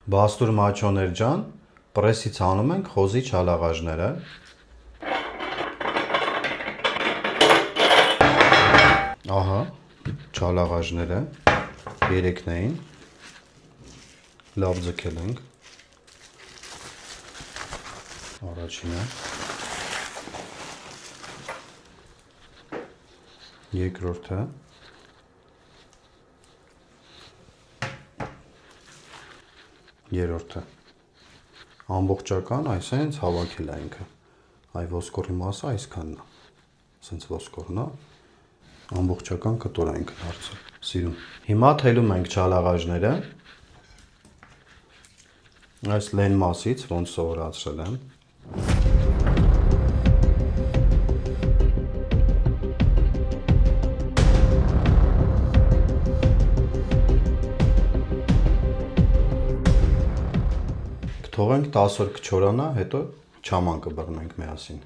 Բաստուր մաչոներ ջան, պրեսից անում ենք խոզի չալաղաժները։ Ահա, չալաղաժները, 3-ն էին, լավ ձգել ենք, առաջինը, երկրորդը, երրորդը, ամբողջական այսենց հավաքել է ինքը, այ ոսկորի մասը այսքանն է, սենց ոսկորն է, ամբողջական կտոր է ինքը դարձել, սիրուն։ Հիմա թելում ենք չալաղաժները, այս լեն մասից, ոնց սովորացրել եմ, թողենք 10 օր կչորանա, հետո չաման կբռնենք միասին։